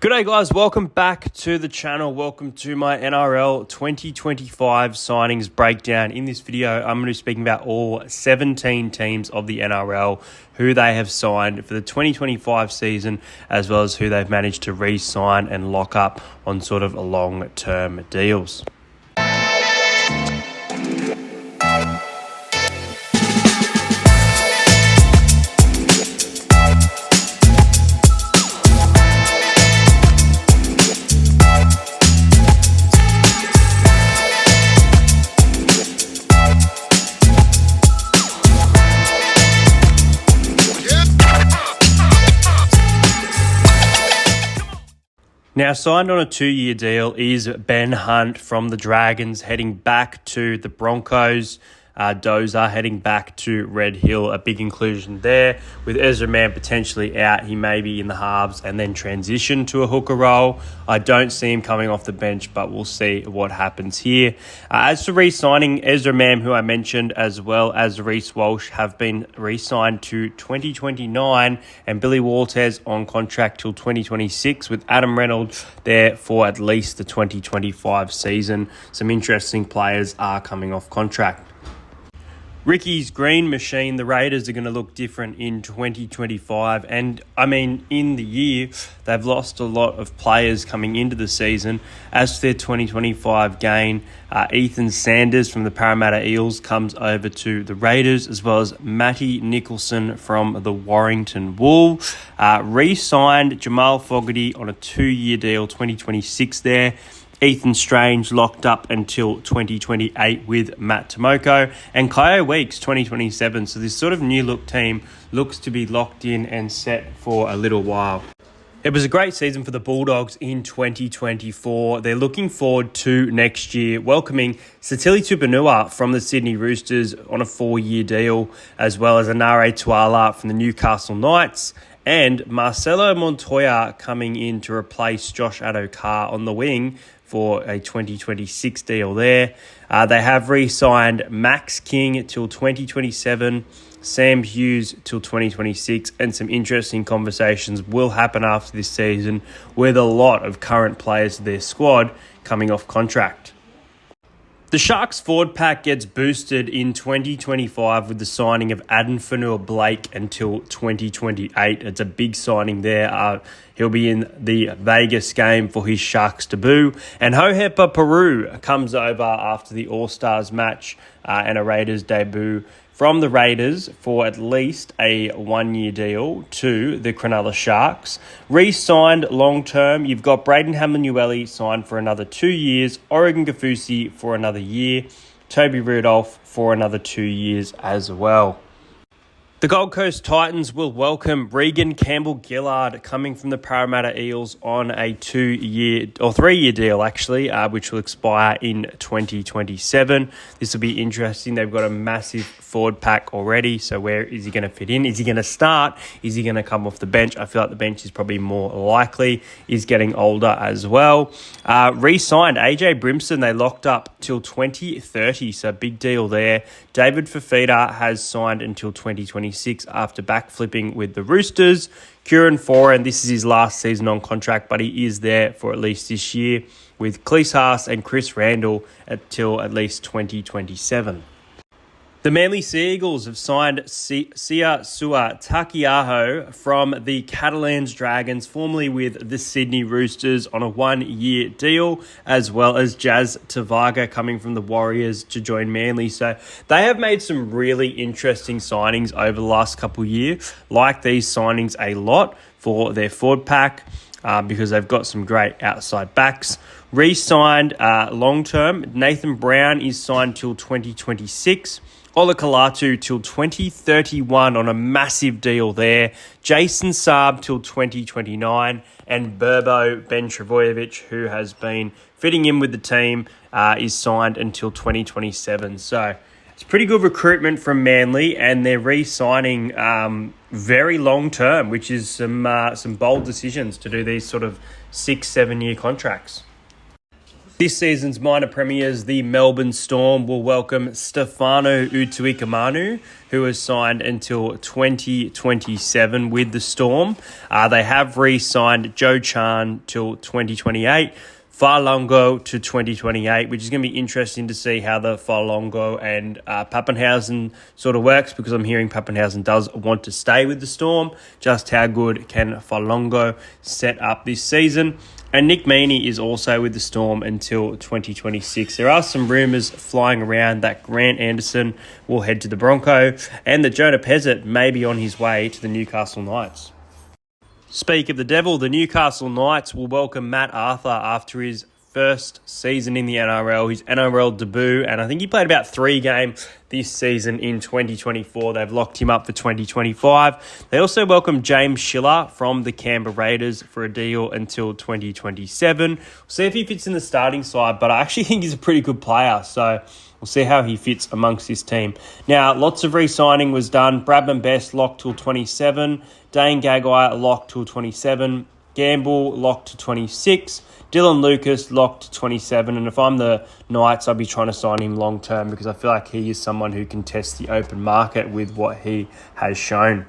G'day guys, welcome back to the channel. Welcome to my NRL 2025 signings breakdown. In this video, I'm going to be speaking about all 17 teams of the NRL, who they have signed for the 2025 season, as well as who they've managed to re-sign and lock up on sort of long-term deals. Now, signed on a 2-year deal is Ben Hunt from the Dragons, heading back to the Broncos. Dozer heading back to Red Hill, a big inclusion there. With Ezra Mann potentially out, he may be in the halves and then transition to a hooker role. I don't see him coming off the bench, but we'll see what happens here. As for re-signing, Ezra Mann, who I mentioned, as well as Reece Walsh, have been re-signed to 2029, and Billy Walters on contract till 2026, with Adam Reynolds there for at least the 2025 season. Some interesting players are coming off contract. Ricky's green machine, the Raiders are going to look different in 2025. And, in the year, they've lost a lot of players coming into the season. As for their 2025 gain, Ethan Sanders from the Parramatta Eels comes over to the Raiders, as well as Matty Nicholson from the Warrington Wool. Re-signed Jamal Fogarty on a 2-year deal, 2026 there. Ethan Strange locked up until 2028 with Matt Tomoko, and Kyo Weeks 2027. So this sort of new look team looks to be locked in and set for a little while. It was a great season for the Bulldogs in 2024. They're looking forward to next year, welcoming Satili Tupanua from the Sydney Roosters on a 4-year deal, as well as Anare Tuala from the Newcastle Knights, and Marcelo Montoya coming in to replace Josh Addo-Carr on the wing for a 2026 deal there. They have re-signed Max King till 2027, Sam Hughes till 2026, and some interesting conversations will happen after this season with a lot of current players of their squad coming off contract. The Sharks forward pack gets boosted in 2025 with the signing of Addin Fonua-Blake until 2028. It's a big signing there. He'll be in the Vegas game for his Sharks debut. And Hohepa Peru comes over after the All-Stars match and a Raiders debut from the Raiders for at least a 1-year deal to the Cronulla Sharks. Re-signed long-term, you've got Braden Hamlin-Uele signed for another 2 years, Oregon Kaufusi for another year, Toby Rudolph for another 2 years as well. The Gold Coast Titans will welcome Regan Campbell-Gillard coming from the Parramatta Eels on a 2-year or 3-year deal, actually, which will expire in 2027. This will be interesting. They've got a massive forward pack already. So where is he going to fit in? Is he going to start? Is he going to come off the bench? I feel like the bench is probably more likely. He's getting older as well. Re-signed AJ Brimson. They locked up till 2030. So big deal there. David Fafita has signed until 2026 after backflipping with the Roosters. Kieran Foran, this is his last season on contract, but he is there for at least this year, with Cleese Haas and Chris Randall until at least 2027. The Manly Sea Eagles have signed Sia Sua Takiaho from the Catalans Dragons, formerly with the Sydney Roosters, on a 1-year deal, as well as Jazz Tavaga coming from the Warriors to join Manly. So they have made some really interesting signings over the last couple of years. Like these signings a lot for their forward pack because they've got some great outside backs. Re-signed long-term, Nathan Brown is signed till 2026. Ola Kalatu till 2031 on a massive deal there. Jason Saab till 2029. And Burbo Ben Travojevic, who has been fitting in with the team, is signed until 2027. So it's pretty good recruitment from Manly, and they're re-signing very long-term, which is some bold decisions to do these sort of 6-7 year contracts. This season's minor premiers, the Melbourne Storm, will welcome Stefano Utuikamanu, who has signed until 2027 with the Storm. They have re-signed Joe Chan till 2028. Farlongo to 2028, which is going to be interesting to see how the Farlongo and Pappenhausen sort of works, because I'm hearing Pappenhausen does want to stay with the Storm. Just how good can Farlongo set up this season? And Nick Meaney is also with the Storm until 2026. There are some rumours flying around that Grant Anderson will head to the Bronco and that Jonah Pezzett may be on his way to the Newcastle Knights. Speak of the devil, the Newcastle Knights will welcome Matt Arthur after his first season in the NRL, his NRL debut, and I think he played about 3 games this season in 2024. They've locked him up for 2025. They also welcome James Schiller from the Canberra Raiders for a deal until 2027. We'll see if he fits in the starting side, but I actually think he's a pretty good player, so we'll see how he fits amongst this team. Now, lots of re-signing was done. Bradman Best locked till 27. Dane Gagai locked till 27. Gamble locked to 26. Dylan Lucas locked to 27. And if I'm the Knights, I'll be trying to sign him long term because I feel like he is someone who can test the open market with what he has shown.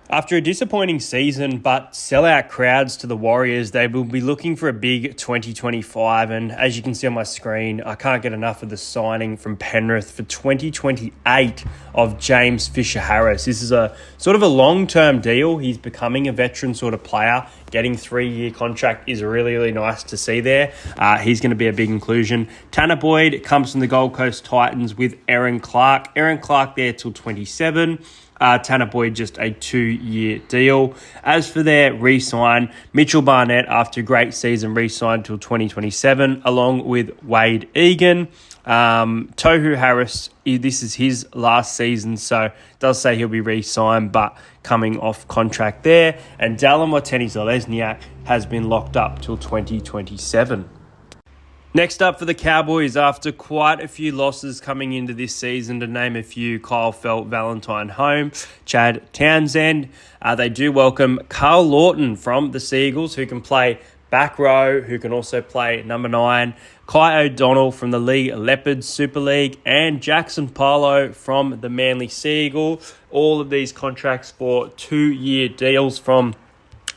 After a disappointing season but sellout crowds to the Warriors, they will be looking for a big 2025. And as you can see on my screen, I can't get enough of the signing from Penrith for 2028 of James Fisher-Harris. This is a sort of a long-term deal. He's becoming a veteran sort of player. Getting 3-year contract is really, really nice to see there. He's going to be a big inclusion. Tanner Boyd comes from the Gold Coast Titans with Aaron Clark. Aaron Clark there till 27. Tanner Boyd, just a 2-year deal. As for their re-sign, Mitchell Barnett, after a great season, re-signed till 2027, along with Wade Egan. Tohu Harris, this is his last season, so it does say he'll be re-signed, but coming off contract there. And Dallin Watene-Zelezniak has been locked up till 2027. Next up for the Cowboys, after quite a few losses coming into this season, to name a few: Kyle Felt, Valentine Home, Chad Townsend. They do welcome Carl Lawton from the Seagulls, who can play back row, who can also play number 9, Kai O'Donnell from the League Leopards Super League, and Jackson Parlow from the Manly Seagull. All of these contracts for 2-year deals from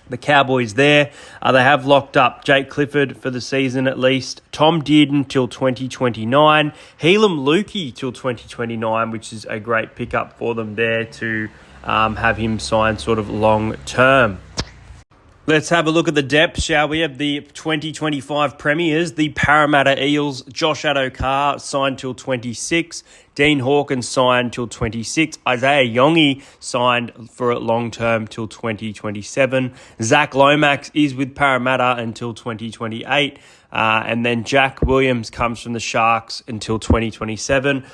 the Cowboys there. They have locked up Jake Clifford for the season at least, Tom Dearden till 2029, Helam Lukey till 2029, which is a great pickup for them there to have him signed sort of long term. Let's have a look at the depth, shall we? Have the 2025 premiers, the Parramatta Eels, Josh Addo-Carr signed till 26, Dean Hawkins signed till 26, Isaiah Yongi signed for a long term till 2027, Zach Lomax is with Parramatta until 2028, and then Jack Williams comes from the Sharks until 2027.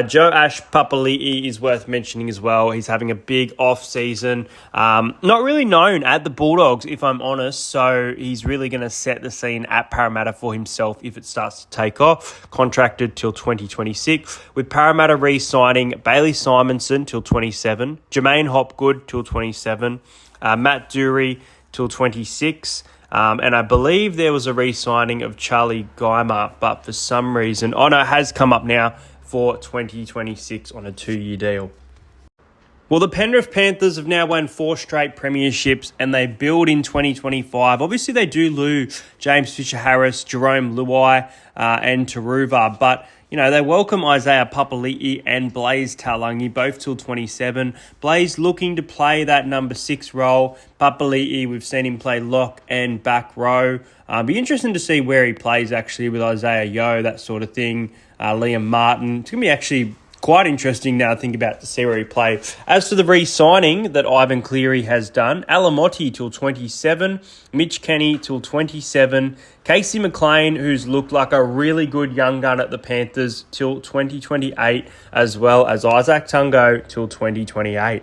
Joe Ash Papali'i is worth mentioning as well. He's having a big off-season. Not really known at the Bulldogs, if I'm honest, so he's really going to set the scene at Parramatta for himself if it starts to take off. Contracted till 2026, with Parramatta re-signing Bailey Simonson till 27, Jermaine Hopgood till 27, Matt Dury till 26, and I believe there was a re-signing of Charlie Geimer, but for some reason, it has come up now for 2026 on a 2-year deal. Well, the Penrith Panthers have now won 4 straight premierships and they build in 2025. Obviously, they do lose James Fisher-Harris, Jerome Luai, and Taruva, but they welcome Isaiah Papali'i and Blaze Talangi, both till 27. Blaze looking to play that number 6 role. Papali'i, we've seen him play lock and back row. Be interesting to see where he plays actually with Isaiah Yeo, that sort of thing. Liam Martin. It's going to be actually quite interesting now to think about to see where he plays. As for the re-signing that Ivan Cleary has done, Alamotti till 27, Mitch Kenny till 27, Casey McLean, who's looked like a really good young gun at the Panthers, till 2028, as well as Isaac Tungo till 2028.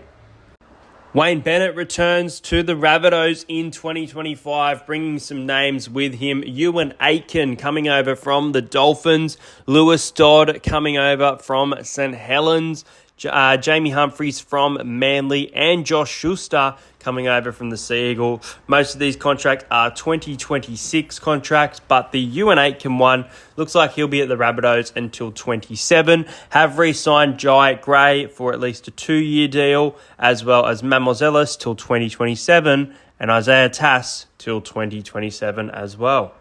Wayne Bennett returns to the Rabbitohs in 2025, bringing some names with him. Ewan Aitken coming over from the Dolphins. Lewis Dodd coming over from St Helens. Jamie Humphries from Manly, and Josh Schuster coming over from the Sea Eagle. Most of these contracts are 2026 contracts, but the Ewan Aitken one looks like he'll be at the Rabbitohs until 27. Have re-signed Jai Gray for at least a 2-year deal, as well as Mamozelis till 2027, and Isaiah Tass till 2027 as well.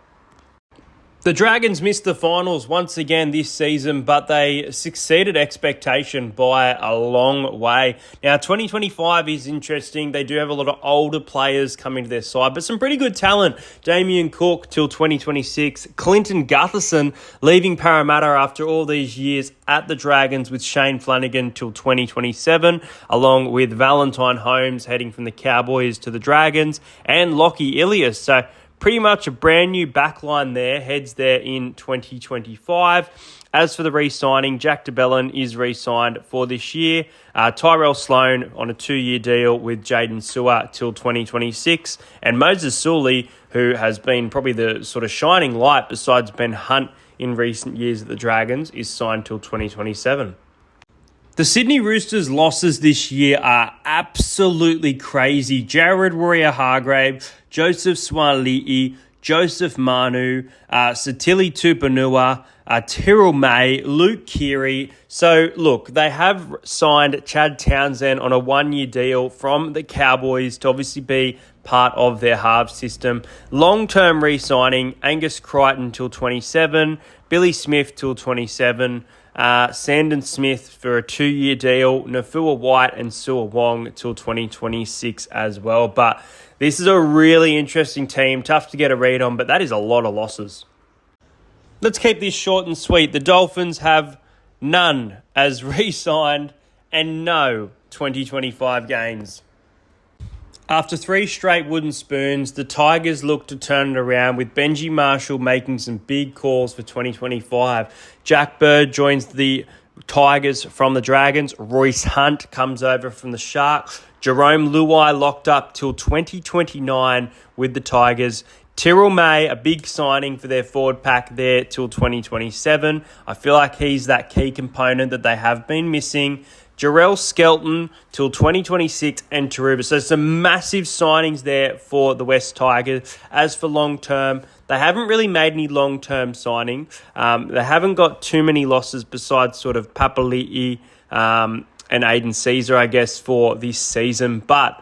The Dragons missed the finals once again this season, but they succeeded expectation by a long way. Now, 2025 is interesting. They do have a lot of older players coming to their side, but some pretty good talent. Damien Cook till 2026. Clinton Gutherson leaving Parramatta after all these years at the Dragons with Shane Flanagan till 2027, along with Valentine Holmes heading from the Cowboys to the Dragons, and Lockie Ilias. So, pretty much a brand new backline there, heads there in 2025. As for the re-signing, Jack DeBellin is re-signed for this year. Tyrell Sloan on a 2-year deal with Jaden Sewer till 2026. And Moses Sully, who has been probably the sort of shining light besides Ben Hunt in recent years at the Dragons, is signed till 2027. The Sydney Roosters' losses this year are absolutely crazy. Jared Warrior-Hargrave, Joseph Swali'i, Joseph Manu, Satili Tupanua, Tyrrell May, Luke Keary. So, look, they have signed Chad Townsend on a 1-year deal from the Cowboys to obviously be part of their halves system. Long-term re-signing, Angus Crichton till 27, Billy Smith till 27, Sandon Smith for a 2-year deal, Nafua White and Sua Wong till 2026 as well. But this is a really interesting team. Tough to get a read on, but that is a lot of losses. Let's keep this short and sweet. The Dolphins have none as re-signed and no 2025 gains. After 3 straight wooden spoons, the Tigers look to turn it around with Benji Marshall making some big calls for 2025. Jack Bird joins the Tigers from the Dragons. Royce Hunt comes over from the Sharks. Jerome Luai locked up till 2029 with the Tigers. Tyrrell May, a big signing for their forward pack there till 2027. I feel like he's that key component that they have been missing. Jarrell Skelton till 2026 and Taruba. So some massive signings there for the West Tigers. As for long-term, they haven't really made any long-term signing. They haven't got too many losses besides sort of Papali'i and Aiden Caesar, I guess, for this season. But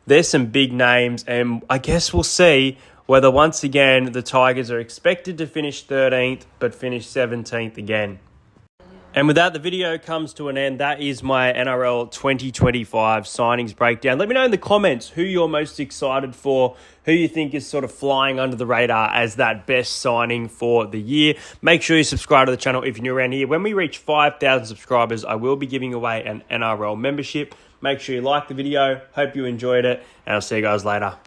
there's some big names, and I guess we'll see whether once again the Tigers are expected to finish 13th but finish 17th again. And with that, the video comes to an end. That is my NRL 2025 signings breakdown. Let me know in the comments who you're most excited for, who you think is sort of flying under the radar as that best signing for the year. Make sure you subscribe to the channel if you're new around here. When we reach 5,000 subscribers, I will be giving away an NRL membership. Make sure you like the video. Hope you enjoyed it, and I'll see you guys later.